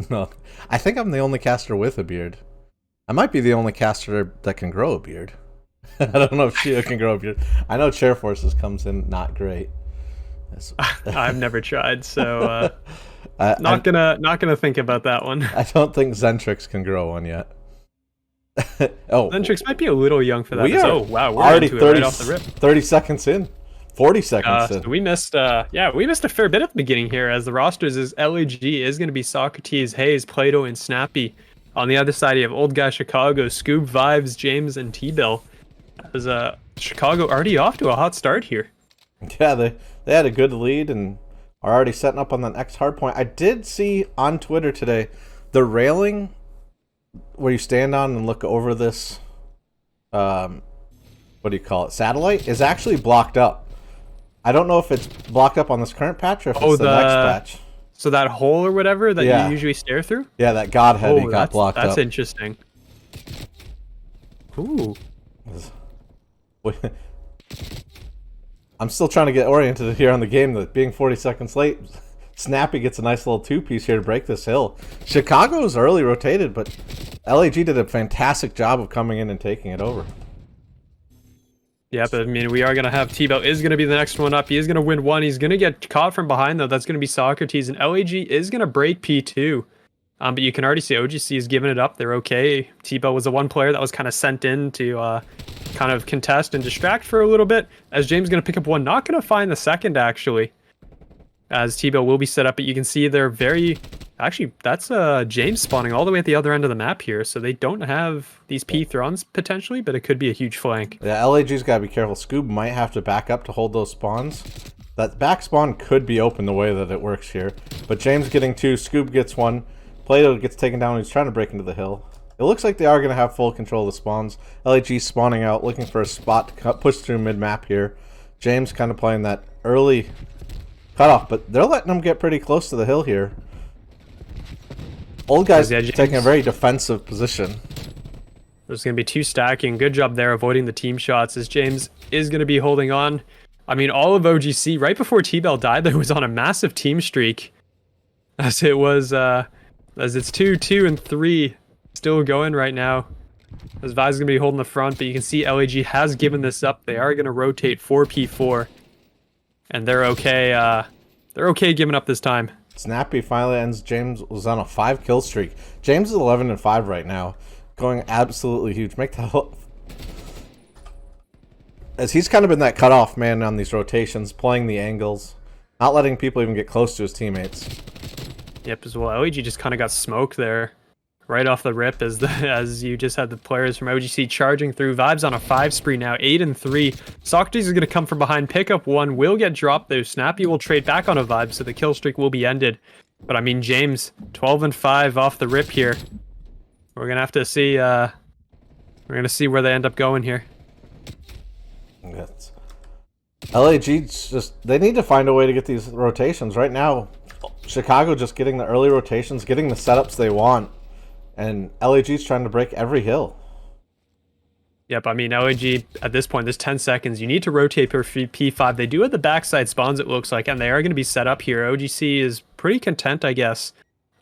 No, I think I'm the only caster with a beard. I might be the only caster that can grow a beard. I don't know if Shia can grow a beard. I know Chair Forces comes in not great. I've never tried, so I, not gonna think about that one. I don't think Zentrix can grow one yet. Oh, Zentrix might be a little young for that. we are Oh wow, we're already into it right off the rip. 30 seconds in. 40 seconds in. So we missed, we missed a fair bit at the beginning here, as the rosters is LAG is going to be Socrates, Hayes, Plato, and Snappy. On the other side, you have Old Guy Chicago, Scoob, Vibes, James, and T-Bill. As Chicago already off to a hot start here. Yeah, they had a good lead and are already setting up on the next hard point. I did see on Twitter today the railing where you stand on and look over this, what do you call it, satellite, is actually blocked up. I don't know if it's blocked up on this current patch or if it's the next patch. So that hole or whatever that you usually stare through? Yeah, that Godhead got blocked up. That's interesting. Ooh. I'm still trying to get oriented here on the game. That being 40 seconds late, Snappy gets a nice little two-piece here to break this hill. Chicago's early rotated, but LAG did a fantastic job of coming in and taking it over. Yeah, but I mean, we are going to have T-Bell is going to be the next one up. He is going to win one. He's going to get caught from behind, though. That's going to be Socrates, and LAG is going to break P2. But you can already see OGC is giving it up. They're okay. T-Bell was the one player that was kind of sent in to kind of contest and distract for a little bit, as James is going to pick up one. Not going to find the second, actually, as T-Bell will be set up. But you can see they're very... Actually, that's James spawning all the way at the other end of the map here, so they don't have these P-Throns potentially, but it could be a huge flank. Yeah, LAG's got to be careful. Scoob might have to back up to hold those spawns. That back spawn could be open the way that it works here, but James getting two, Scoob gets one, Plato gets taken down, he's trying to break into the hill. It looks like they are going to have full control of the spawns. LAG spawning out, looking for a spot to push through mid-map here. James kind of playing that early cutoff, but they're letting them get pretty close to the hill here. Old Guy's taking a very defensive position. There's going to be two stacking. Good job there avoiding the team shots, as James is going to be holding on. I mean, all of OGC, right before T-Bell died, there was on a massive team streak. As it was, as it's 2, 2, and 3 still going right now. As Vi's going to be holding the front, but you can see LAG has given this up. They are going to rotate 4P4. And they're okay, giving up this time. Snappy finally ends. James was on a 5-kill streak. James is 11-5 right now, going absolutely huge. Make that, as he's kind of been that cutoff man on these rotations, playing the angles, not letting people even get close to his teammates. Yep, as well. LEG just kind of got smoked there, right off the rip, as you just had the players from OGC charging through. Vibes on a 5 spree now, 8 and 3. Socrates is going to come from behind, pick up one, will get dropped though. Snappy will trade back on a Vibe, so the kill streak will be ended. But I mean, James, 12 and 5 off the rip here. We're gonna have to see. We're gonna see where they end up going here. Yes. LAG's just, they need to find a way to get these rotations right now. Chicago just getting the early rotations, getting the setups they want. And LAG's trying to break every hill. Yep, I mean, LAG, at this point, there's 10 seconds. You need to rotate per P5. They do have the backside spawns, it looks like, and they are going to be set up here. OGC is pretty content, I guess.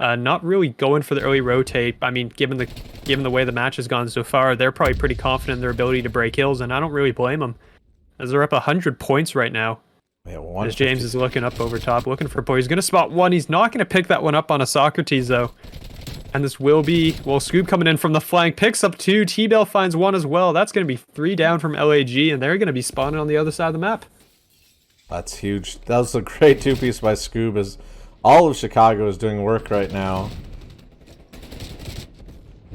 Not really going for the early rotate. I mean, given the way the match has gone so far, they're probably pretty confident in their ability to break hills, and I don't really blame them, as they're up 100 points right now. Yeah, as James is looking up over top, looking for a boy. He's going to spot one. He's not going to pick that one up on a Socrates, though. And this will be, well, Scoob coming in from the flank, picks up 2. T-Bell finds 1 as well. That's going to be 3 down from LAG, and they're going to be spawning on the other side of the map. That's huge. That was a great 2-piece by Scoob, as all of Chicago is doing work right now.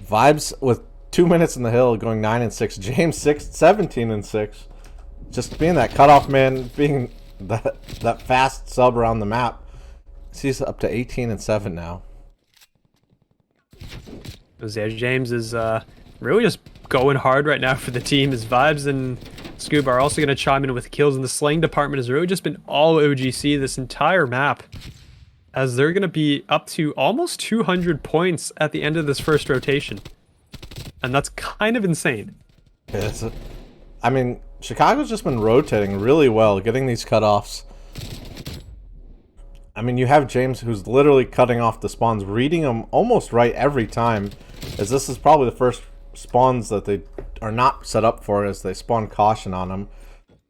Vibes with 2 minutes in the hill, going 9 and 6. James 17 and 6. Just being that cutoff man, being that fast sub around the map. He's up to 18 and 7 now. James is really just going hard right now for the team. His Vibes and Scoob are also going to chime in with kills, and the slaying department has really just been all OGC this entire map, as they're going to be up to almost 200 points at the end of this first rotation. And that's kind of insane. Yeah, I mean, Chicago's just been rotating really well, getting these cutoffs. I mean, you have James who's literally cutting off the spawns, reading them almost right every time, as this is probably the first spawns that they are not set up for, as they spawn caution on them.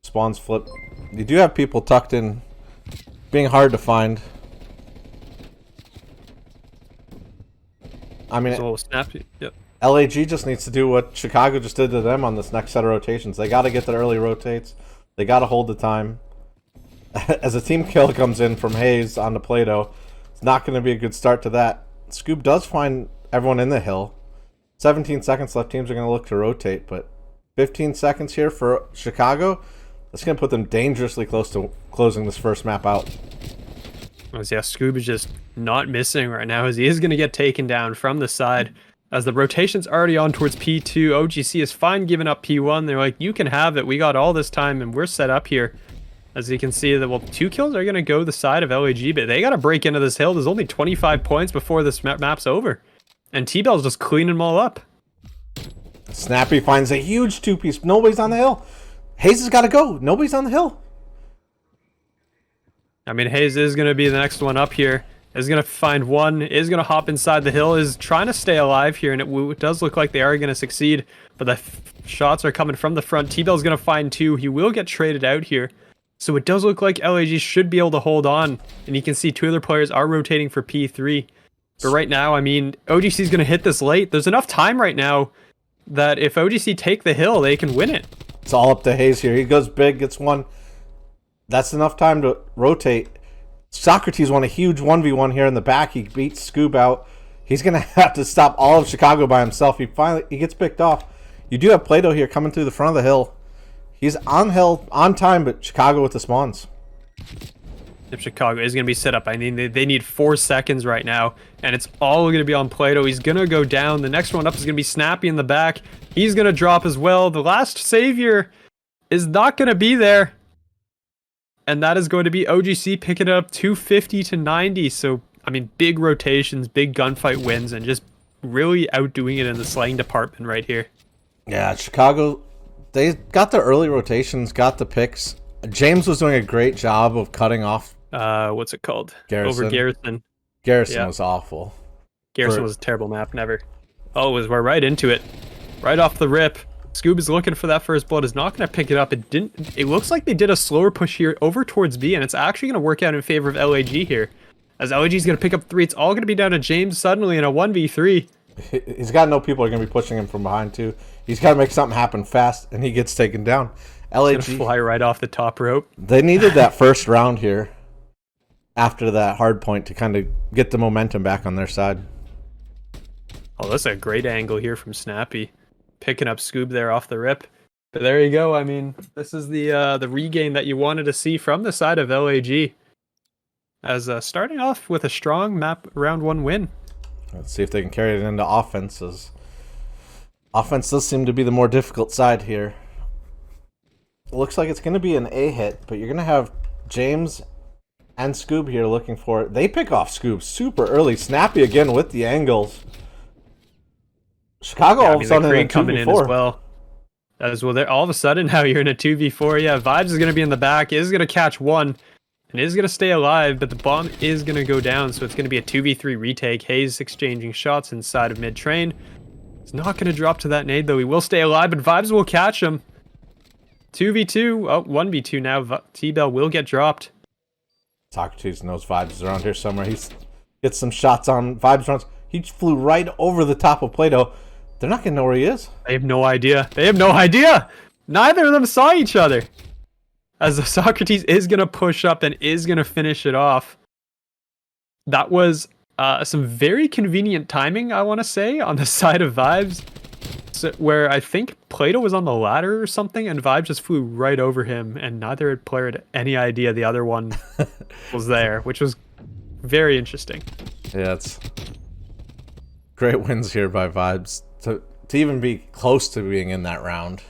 Spawns flip. You do have people tucked in, being hard to find. I mean, It's a little snappy. Yep. LAG just needs to do what Chicago just did to them on this next set of rotations. They got to get the early rotates. They got to hold the time. As a team kill comes in from Hayes on the Play-Doh, it's not going to be a good start to that. Scoob does find everyone in the hill. 17 seconds left. Teams are going to look to rotate, but 15 seconds here for Chicago. That's going to put them dangerously close to closing this first map out. Yeah, Scoob is just not missing right now, as he is going to get taken down from the side. As the rotation's already on towards P2, OGC is fine giving up P1. They're like, you can have it. We got all this time, and we're set up here. As you can see, that well, 2 kills are going to go the side of LAG, but they got to break into this hill. There's only 25 points before this map's over. And T-Bell's just cleaning them all up. Snappy finds a huge 2-piece. Nobody's on the hill. Hayes has got to go. Nobody's on the hill. I mean, Hayes is going to be the next one up here. Is going to find one, is going to hop inside the hill, is trying to stay alive here, and it does look like they are going to succeed. But the shots are coming from the front. T-Bell's going to find 2. He will get traded out here. So it does look like LAG should be able to hold on. And you can see 2 other players are rotating for P3. But right now, I mean, OGC is going to hit this late. There's enough time right now that if OGC take the hill, they can win it. It's all up to Hayes here. He goes big, gets one. That's enough time to rotate. Socrates won a huge 1v1 here in the back. He beats Scoob out. He's going to have to stop all of Chicago by himself. He gets picked off. You do have Play-Doh here coming through the front of the hill. He's on hill, on time, but Chicago with the spawns. If Chicago is going to be set up, I mean, they need 4 seconds right now, and it's all going to be on Play-Doh. He's going to go down. The next one up is going to be Snappy in the back. He's going to drop as well. The last savior is not going to be there. And that is going to be OGC picking it up 250 to 90. So, I mean, big rotations, big gunfight wins, and just really outdoing it in the slaying department right here. Yeah, Chicago, they got the early rotations, got the picks. James was doing a great job of cutting off. What's it called? Garrison. Over Garrison. Garrison was awful. Garrison was a terrible map, never. Oh, we're right into it. Right off the rip. Scoob is looking for that first blood, is not going to pick it up. It looks like they did a slower push here over towards B, and it's actually going to work out in favor of LAG here. As LAG is going to pick up 3, it's all going to be down to James suddenly in a 1v3. He's got no people are going to be pushing him from behind, too. He's got to make something happen fast, and he gets taken down. LAG fly right off the top rope. They needed that first round here after that hard point to kind of get the momentum back on their side. Oh, that's a great angle here from Snappy. Picking up Scoob there off the rip. But there you go. I mean, this is the regain that you wanted to see from the side of LAG. As starting off with a strong map round 1 win. Let's see if they can carry it into offenses. Offense does seem to be the more difficult side here. It looks like it's going to be an A hit, but you're going to have James and Scoob here looking for it. They pick off Scoob super early. Snappy again with the angles. Chicago all of a sudden in a 2v4. Coming in as well. As well, all of a sudden now you're in a 2v4. Yeah, Vibes is going to be in the back, is going to catch 1, and is going to stay alive, but the bomb is going to go down, so it's going to be a 2v3 retake. Hayes exchanging shots inside of mid-train. He's not going to drop to that nade, though. He will stay alive, but Vibes will catch him. 2v2. Oh, 1v2 now. T-Bell will get dropped. Socrates knows Vibes is around here somewhere. He gets some shots on Vibes runs. He flew right over the top of Play-Doh. They're not going to know where he is. They have no idea. They have no idea. Neither of them saw each other. As the Socrates is going to push up and is going to finish it off. That was some very convenient timing, I want to say, on the side of Vibes. So, where I think Play-Doh was on the ladder or something, and Vibes just flew right over him, and neither player had any idea the other one was there, which was very interesting. Yeah, it's great wins here by Vibes to even be close to being in that round.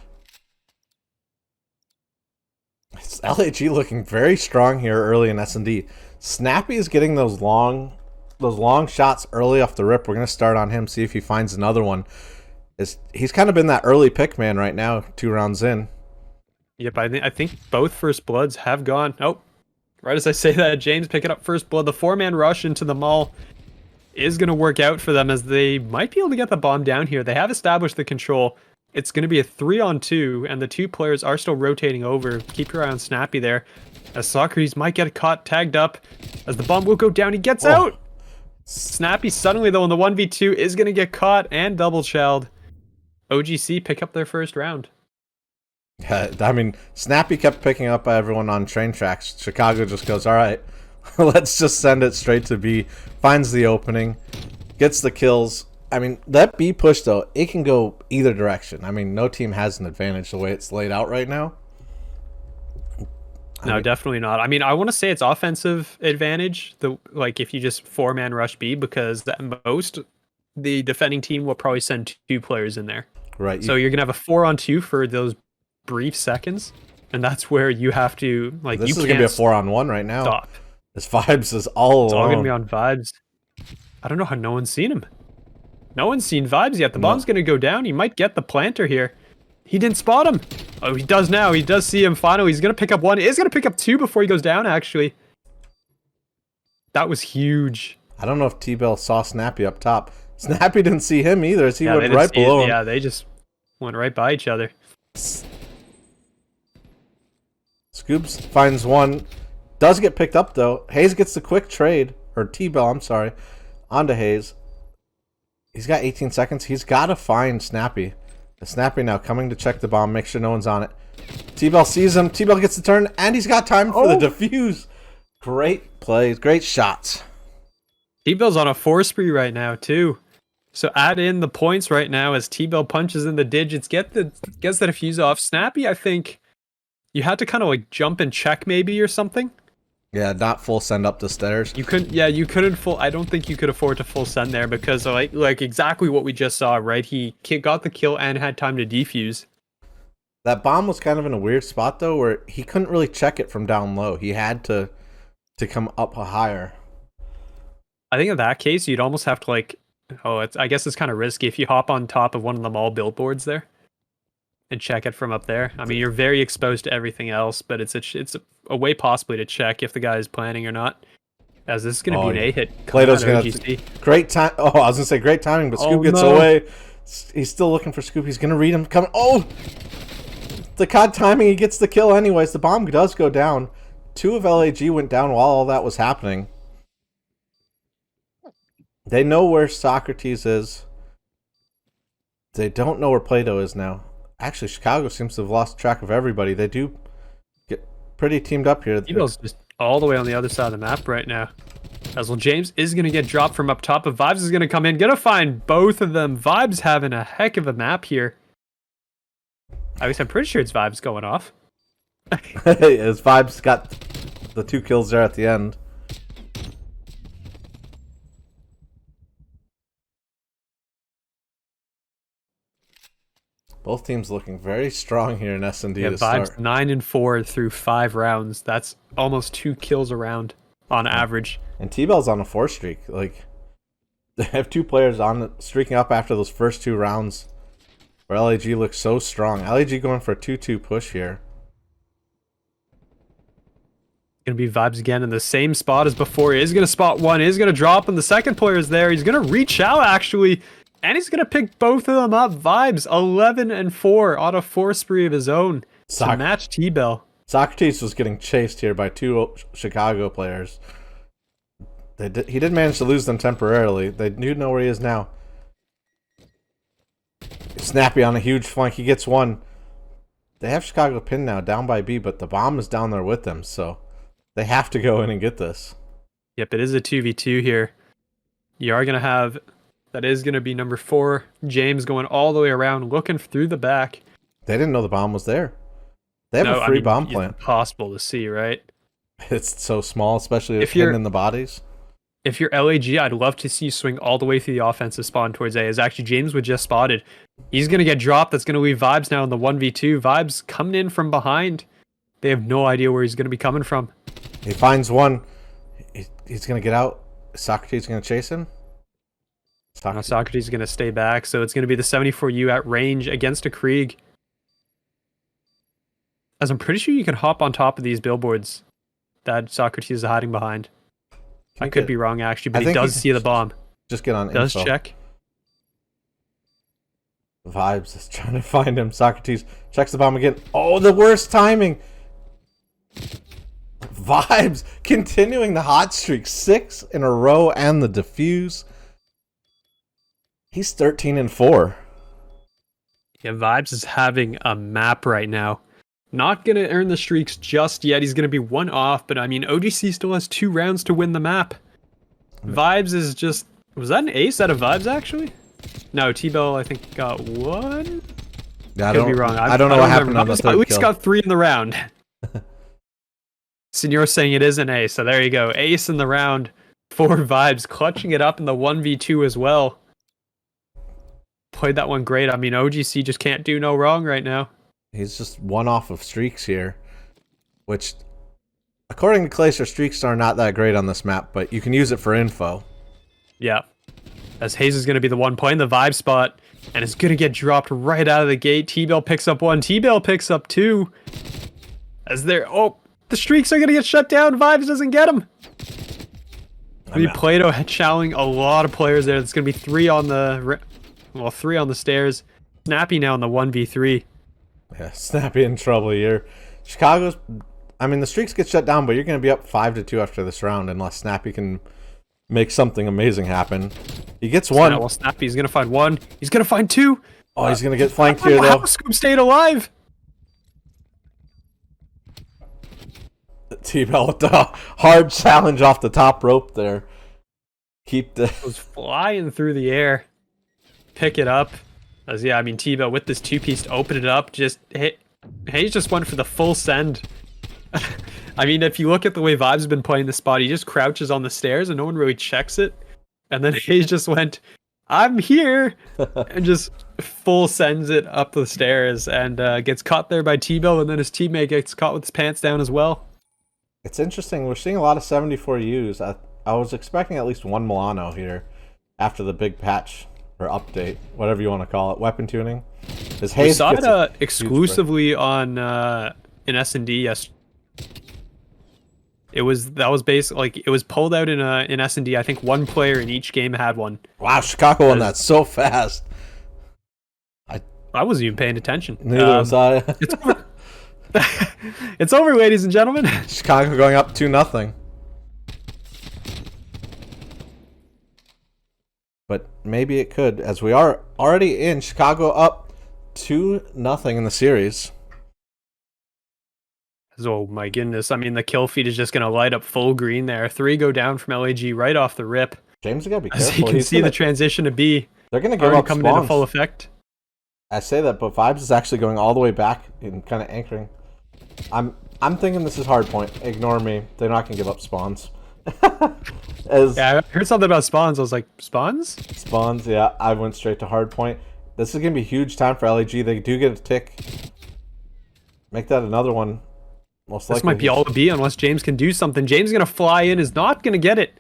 It's LAG looking very strong here early in S&D. Snappy is getting those long shots early off the rip. We're going to start on him, see if he finds another one. He's kind of been that early pick man right now, 2 rounds in. Yep, I think both first bloods have gone. Oh, Right as I say that, James picking up first blood. The 4-man rush into the mall is going to work out for them as they might be able to get the bomb down here. They have established the control. It's going to be a 3-on-2, and the 2 players are still rotating over. Keep your eye on Snappy there, as Socrates might get caught tagged up. As the bomb will go down, he gets out! Snappy suddenly, though, in the 1v2 is going to get caught and double-shelled. OGC pick up their first round. Yeah, I mean, Snappy kept picking up everyone on train tracks. Chicago just goes, all right, let's just send it straight to B. Finds the opening, gets the kills. I mean, that B push, though, it can go either direction. I mean, no team has an advantage the way it's laid out right now. No, definitely not. I mean, I want to say it's offensive advantage, like if you just 4-man rush B, because at most the defending team will probably send 2 players in there. Right. So you're going to have a 4-on-2 for those brief seconds, and that's where you have to, like, this is going to be a 4-on-1 right now. Stop. This Vibes is all It's alone. all going to be on Vibes. I don't know how no one's seen him. No one's seen Vibes yet. The bomb's going to go down. He might get the planter here. He didn't spot him. Oh, he does now. He does see him finally. He's going to pick up 1. He's going to pick up 2 before he goes down, actually. That was huge. I don't know if T-Bell saw Snappy up top. Snappy didn't see him either as he went right below him. Yeah, they just went right by each other. Scoobs finds 1. Does get picked up, though. Hayes gets the quick trade. Or T-Bell, I'm sorry. Onto Hayes. He's got 18 seconds. He's got to find Snappy. Snappy now coming to check the bomb, make sure no one's on it. T-Bell sees him. T-Bell gets the turn, and he's got time for the defuse. Great plays, great shots. T-Bell's on a 4 spree right now, too. So add in the points right now as T-Bell punches in the digits, gets the defuse off. Snappy, I think you had to kind of like jump and check maybe or something. Yeah, not full send up the stairs. You couldn't. Yeah, you couldn't full. I don't think you could afford to full send there because like exactly what we just saw. Right, he got the kill and had time to defuse. That bomb was kind of in a weird spot though, where he couldn't really check it from down low. He had to come up higher. I think in that case, you'd almost have to like. I guess it's kind of risky if you hop on top of one of the mall billboards there and check it from up there. I mean, you're very exposed to everything else, but it's a way possibly to check if the guy is planning or not. As this is going to be an A hit. Plato's going to great time. Oh, I was going to say great timing, but Scoop gets away. He's still looking for Scoop. He's going to read him. Coming. Oh, the COD timing. He gets the kill anyways. The bomb does go down. 2 of LAG went down while all that was happening. They know where Socrates is. They don't know where Plato is now. Actually, Chicago seems to have lost track of everybody. They do get pretty teamed up here. Evil's just all the way on the other side of the map right now. As well, James is going to get dropped from up top, but Vibes is going to come in. Going to find both of them. Vibes having a heck of a map here. At least I'm pretty sure it's Vibes going off. As Vibes got the 2 kills there at the end. Both teams looking very strong here in S&D to Vibes start. 9-4 through 5 rounds. That's almost 2 kills a round on average. And T-Bell's on a 4 streak. Like, they have 2 players on streaking up after those first 2 rounds where LAG looks so strong. LAG going for a 2-2 push here. Going to be Vibes again in the same spot as before. He is going to spot 1. He is going to drop, and the second player is there. He's going to reach out, actually. And he's going to pick both of them up. Vibes 11-4 on a 4 spree of his own to match T-Bell. Socrates was getting chased here by 2 Chicago players. He did manage to lose them temporarily. They do know where he is now. Snappy on a huge flank. He gets 1. They have Chicago pinned now, down by B, but the bomb is down there with them, so they have to go in and get this. Yep, it is a 2v2 here. You are going to have... That is going to be number 4. James going all the way around, looking through the back. They didn't know the bomb was there. They have a free bomb plant. It's impossible to see, right? It's so small, especially if you're in the bodies. If you're LAG, I'd love to see you swing all the way through the offensive spawn towards A. As actually James was just spotted. He's going to get dropped. That's going to leave Vibes now in the 1v2. Vibes coming in from behind. They have no idea where he's going to be coming from. He finds 1. He's going to get out. Is Socrates going to chase him? Socrates is going to stay back, so it's going to be the 74U at range against a Krieg. As I'm pretty sure you can hop on top of these billboards. that Socrates is hiding behind. Can I you could get- be wrong, actually, I but he think does he- see the bomb. Just get on Does info. check. Vibes is trying to find him. Socrates checks the bomb again. Oh, the worst timing. Vibes continuing the hot streak. 6 in a row and the defuse. He's 13-4. Yeah, Vibes is having a map right now. Not going to earn the streaks just yet. He's going to be 1 off, but I mean, OGC still has 2 rounds to win the map. Vibes is just... Was that an ace out of Vibes, actually? No, T-Bell, I think, got 1? Yeah, Could be wrong. I don't know what happened on the Vibes third at least kill. got 3 in the round. Senor's saying it is an ace, so there you go. Ace in the round for Vibes, clutching it up in the 1v2 as well. Played that one great. I mean, OGC just can't do no wrong right now. He's just 1 off of streaks here, which, according to Glacier, streaks are not that great on this map, but you can use it for info. Yeah. As Hayes is going to be the one playing the Vibe spot, and it's going to get dropped right out of the gate. T-Bell picks up 1. T-Bell picks up 2. As they're... Oh, the streaks are going to get shut down. Vibes doesn't get them. I mean, Plato channeling a lot of players there. There's going to be 3 on the... Well, 3 on the stairs. Snappy now in the 1v3. Yeah, Snappy in trouble here. Chicago's... I mean, the streaks get shut down, but you're going to be up 5-2 after this round unless Snappy can make something amazing happen. He gets 1. Well, Snappy's going to find 1. He's going to find 2. Oh, he's going to get flanked here, though. How Scoop stayed alive? T-Bell with the hard challenge off the top rope there. Keep the... Was flying through the air. Pick it up. As yeah, I mean, T-Bell with this 2-piece to open it up, just hit. Hayes just went for the full send. I mean, if you look at the way Vibes has been playing this spot, he just crouches on the stairs and no one really checks it. And then Hayes just went, I'm here! And just full sends it up the stairs and gets caught there by T-Bell, and then his teammate gets caught with his pants down as well. It's interesting. We're seeing a lot of 74 U's. I was expecting at least 1 Milano here after the big patch or update, whatever you want to call it. Weapon tuning. We saw it exclusively on in S&D yesterday. That was basically like it was pulled out in S&D. I think 1 player in each game had one. Wow, Chicago won that so fast. I wasn't even paying attention. Neither was I. It's over. It's over, ladies and gentlemen. Chicago going up 2-0. But maybe it could, as we are already in Chicago up 2-0 in the series. Oh my goodness. I mean, the kill feed is just going to light up full green there. 3 go down from LAG right off the rip. James, you got to be As careful. you can see the transition to B. They're going to give up coming spawns. into full effect. I say that, but Vibes is actually going all the way back and kind of anchoring. I'm thinking this is hard point. Ignore me. They're not going to give up spawns. Yeah, I heard something about spawns. I was like, spawns? Spawns, yeah. I went straight to hard point. This is going to be a huge time for LAG. They do get a tick. Make that another one. Most likely. This might be all a B unless James can do something. James is going to fly in, is not going to get it.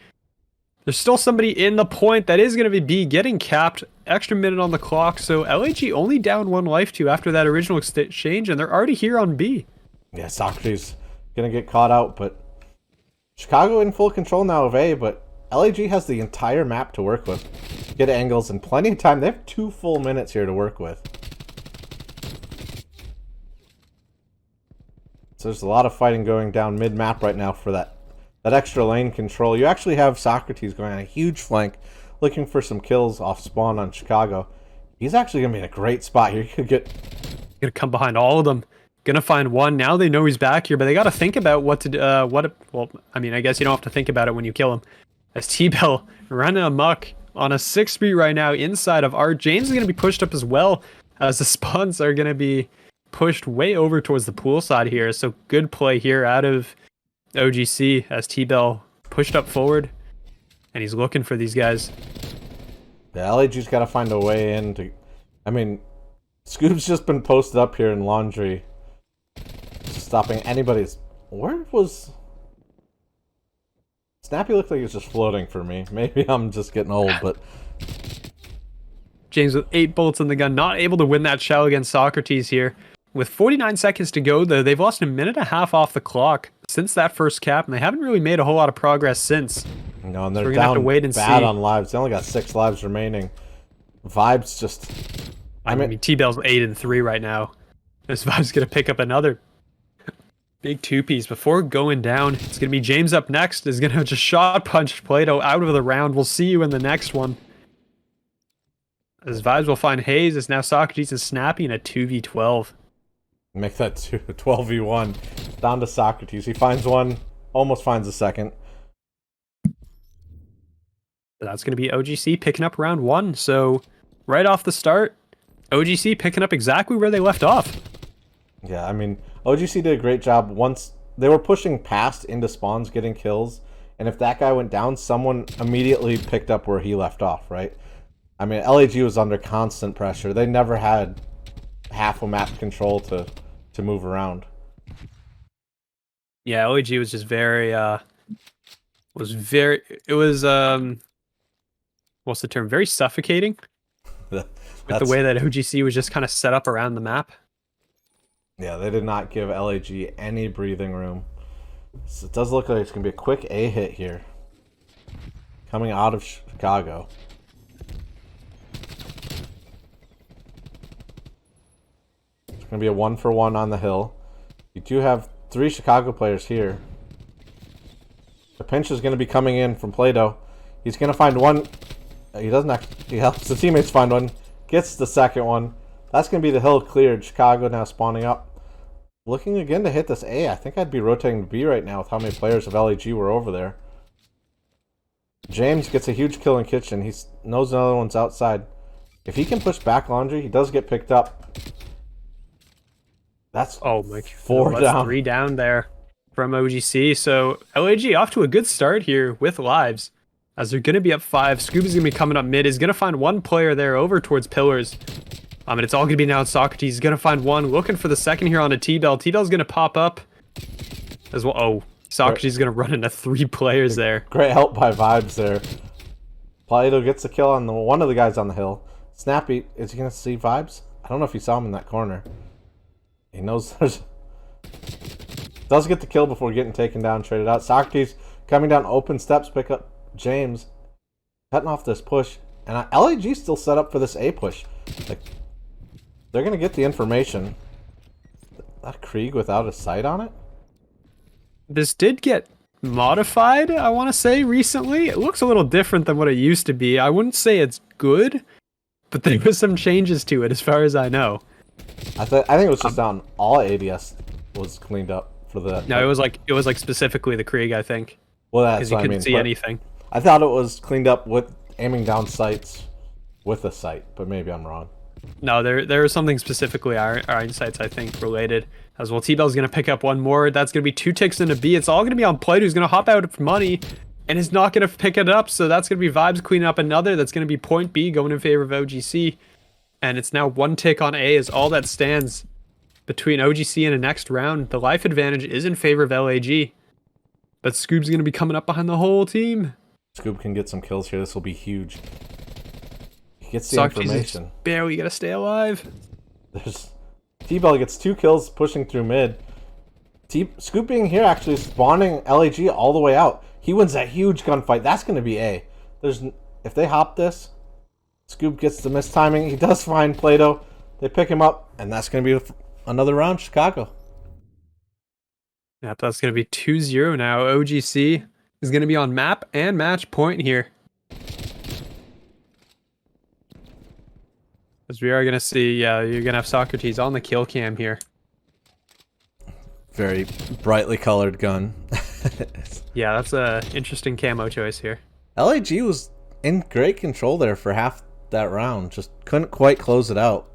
There's still somebody in the point that is going to be B, getting capped. Extra minute on the clock, so LAG only down 1 life to after that original exchange, and they're already here on B. Yeah, Socrates going to get caught out, but Chicago in full control now of A, but LAG has the entire map to work with. Get angles and plenty of time. They have 2 full minutes here to work with. So there's a lot of fighting going down mid-map right now for that extra lane control. You actually have Socrates going on a huge flank, looking for some kills off spawn on Chicago. He's actually going to be in a great spot here. He could get... Gonna come behind all of them. Gonna find 1. Now they know he's back here, but they got to think about what to do. Well, I mean, I guess you don't have to think about it when you kill him. As T-Bell running amok on a 6-3 right now inside of Art. James is going to be pushed up as well, as the spawns are going to be pushed way over towards the pool side here. So good play here out of OGC as T-Bell pushed up forward, and he's looking for these guys. Yeah, LAG's got to find a way in to... I mean, Scoop's just been posted up here in Laundry, stopping anybody's... Where was... Snappy looked like he was just floating for me. Maybe I'm just getting old, but... James with 8 bullets in the gun, not able to win that shell against Socrates here. With 49 seconds to go, though, they've lost a minute and a half off the clock. since that first cap, and they haven't really made a whole lot of progress since. No, and So they're we're gonna have to down wait and bad see. on lives. They only got 6 lives remaining. Vibes just... I mean, T-Bell's 8-3 right now. This Vibe's gonna pick up another big 2-piece before going down. It's gonna be James up next. Is gonna just shot punch Plato out of the round. We'll see you in the next one. As Vibes will find Hayes, as now Socrates and Snappy in a 2v12. Make that 12v1. Down to Socrates. He finds one, almost finds a second. That's going to be OGC picking up round 1. So, right off the start, OGC picking up exactly where they left off. Yeah, I mean, OGC did a great job. Once they were pushing past into spawns, getting kills, and if that guy went down, someone immediately picked up where he left off, right? I mean, LAG was under constant pressure. They never had half a map control to move around. Yeah, LAG was just very, it was, what's the term? Very suffocating. With the way that OGC was just kind of set up around the map. Yeah, they did not give LAG any breathing room. So it does look like it's going to be a quick A hit here. Coming out of Chicago. It's going to be a 1-for-1 on the hill. You do have 3 Chicago players here. The pinch is going to be coming in from Plato. He's going to find one. He doesn't actually. He helps the teammates find one. Gets the second one. That's going to be the hill cleared. Chicago now spawning up. Looking again to hit this A. I think I'd be rotating to B right now with how many players of LAG were over there. James gets a huge kill in kitchen. He knows another one's outside. If he can push back laundry, he does get picked up. That's 4 down. 3 down there from OGC. So LAG off to a good start here with lives. As they're going to be up 5. Scoob is going to be coming up mid. He's going to find one player there over towards pillars. And it's all going to be now Socrates. He's going to find one. Looking for the second here on a T-Bell. T-Bell's going to pop up as well. Oh, Socrates is going to run into 3 players there. Great help by Vibes there. Plato gets the kill on one of the guys on the hill. Snappy, is he going to see Vibes? I don't know if he saw him in that corner. He knows there's... Does get the kill before getting taken down, traded out. Socrates coming down open steps, pick up James. Cutting off this push. And LAG still set up for this A push. Like, they're going to get the information. That Krieg without a sight on it? This did get modified, I want to say, recently. It looks a little different than what it used to be. I wouldn't say it's good, but there was some changes to it as far as I know. I think it was just down all ADS was cleaned up for the... No, it was like specifically the Krieg, I think. Well, that's because you what couldn't I mean, see anything. I thought it was cleaned up with aiming down sights with a sight, but maybe I'm wrong. No, there was something specifically Iron Sights, I think, related. As well, T-Bell's going to pick up one more. That's going to be 2 ticks into B. It's all going to be on Plato, who's going to hop out for money, and is not going to pick it up. So that's going to be Vibes cleaning up another. That's going to be point B going in favor of OGC. And it's now 1 tick on A is all that stands between OGC and a next round. The life advantage is in favor of LAG. But Scoob's going to be coming up behind the whole team. Scoob can get some kills here. This will be huge. He gets the Socrates information. Barely got to stay alive. There's T-Bell gets 2 kills pushing through mid. Scoop being here actually spawning LAG all the way out. He wins that huge gunfight. That's going to be A. If they hop this, Scoop gets the mistiming. He does find Plato. They pick him up, and that's going to be another round, Chicago. Yep, that's going to be 2-0 now. OGC is going to be on map and match point here. As we are going to see, you're going to have Socrates on the kill cam here. Very brightly colored gun. Yeah, that's a interesting camo choice here. LAG was in great control there for half that round. Just couldn't quite close it out.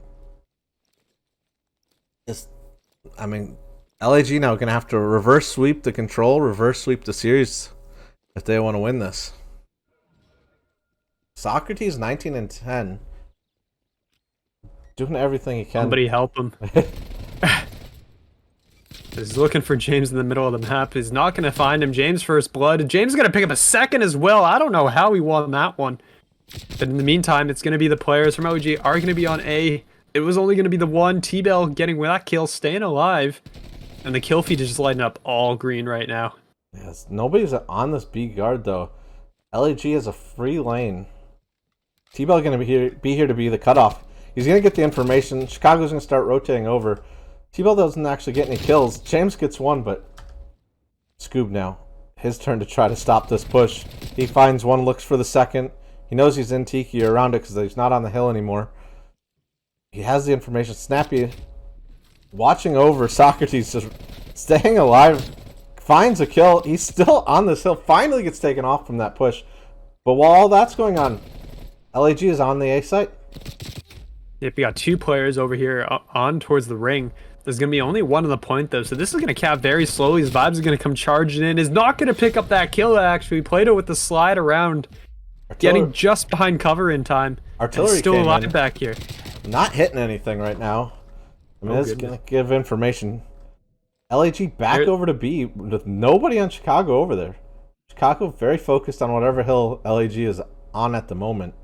I mean, LAG now going to have to reverse sweep the control, reverse sweep the series if they want to win this. Socrates 19-10. Doing everything he can. Somebody help him. He's looking for James in the middle of the map. He's not going to find him. James first blood. James is going to pick up a second as well. I don't know how he won that one. But in the meantime, it's going to be the players from OG are going to be on A. It was only going to be the one. T-Bell getting that kill, staying alive. And the kill feed is just lighting up all green right now. Yes, nobody's on this B guard though. LAG has a free lane. T-Bell going to be here to be the cutoff. He's going to get the information. Chicago's going to start rotating over. T-Bell doesn't actually get any kills. James gets one, but Scoob now. His turn to try to stop this push. He finds one, looks for the second. He knows he's in Tiki or around it because he's not on the hill anymore. He has the information. Snappy watching over. Socrates just staying alive. Finds a kill. He's still on this hill. Finally gets taken off from that push. But while all that's going on, LAG is on the A site. Yep, we got 2 players over here on towards the ring. There's going to be only one on the point, though, so this is going to cap very slowly. His Vibes are going to come charging in. Is not going to pick up that kill, actually. Played it with the slide around. Getting just behind cover in time. Artillery still alive back here. Not hitting anything right now. I mean, it's going to give information. LAG back over to B with nobody on Chicago over there. Chicago very focused on whatever hill LAG is on at the moment.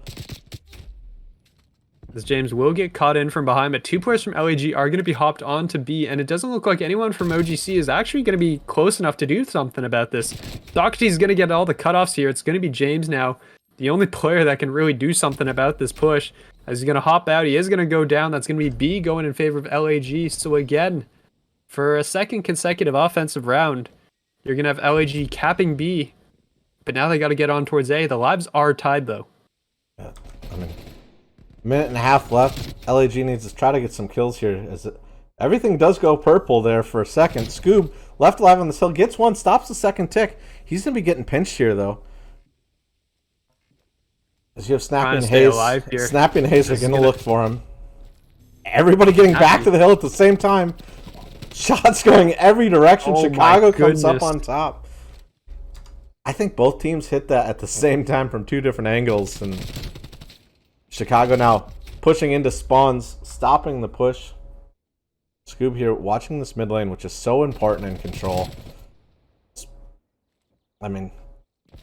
As James will get caught in from behind, but 2 players from LAG are going to be hopped on to B, and it doesn't look like anyone from OGC is actually going to be close enough to do something about this. Socrates is going to get all the cutoffs here. It's going to be James now, the only player that can really do something about this push. As he's going to hop out, he is going to go down. That's going to be B going in favor of LAG. So again, for a second consecutive offensive round, you're going to have LAG capping B, but now they got to get on towards A. The lives are tied, though. Yeah, I mean, minute and a half left. LAG needs to try to get some kills here. Everything does go purple there for a second. Scoob, left alive on this hill, gets one, stops the second tick. He's going to be getting pinched here, though. As you have Snappy and Hayes. Snappy and Hayes are going to look for him. Everybody getting back to the hill at the same time. Shots going every direction. Chicago comes up on top. I think both teams hit that at the same time from 2 different angles. And Chicago now pushing into spawns, stopping the push. Scoob here watching this mid lane, which is so important in control. I mean,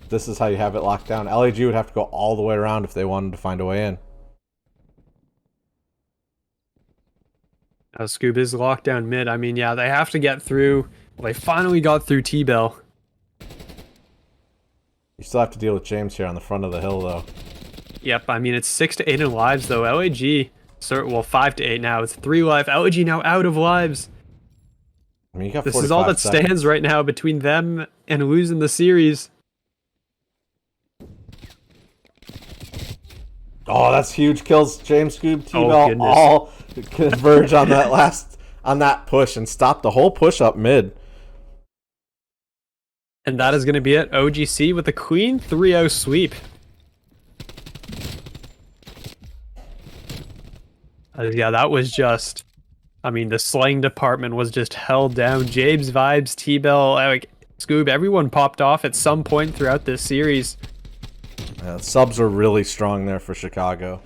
this is how you have it locked down. LAG would have to go all the way around if they wanted to find a way in. Scoob is locked down mid. I mean, yeah, they have to get through. Well, they finally got through T-Bell. You still have to deal with James here on the front of the hill, though. Yep, I mean, it's 6 to 8 in lives, though. LAG, well, 5 to 8 now. It's 3 life. LAG now out of lives. I mean, you got this is all that stands right now between them and losing the series. Oh, that's huge kills. James, Scoob, T-Bell all converge on that push and stop the whole push up mid. And that is going to be it. OGC with a clean 3-0 sweep. Yeah, that was just... I mean, the slaying department was just held down. James, Vibes, T-Bell, Scoob, everyone popped off at some point throughout this series. Subs are really strong there for Chicago.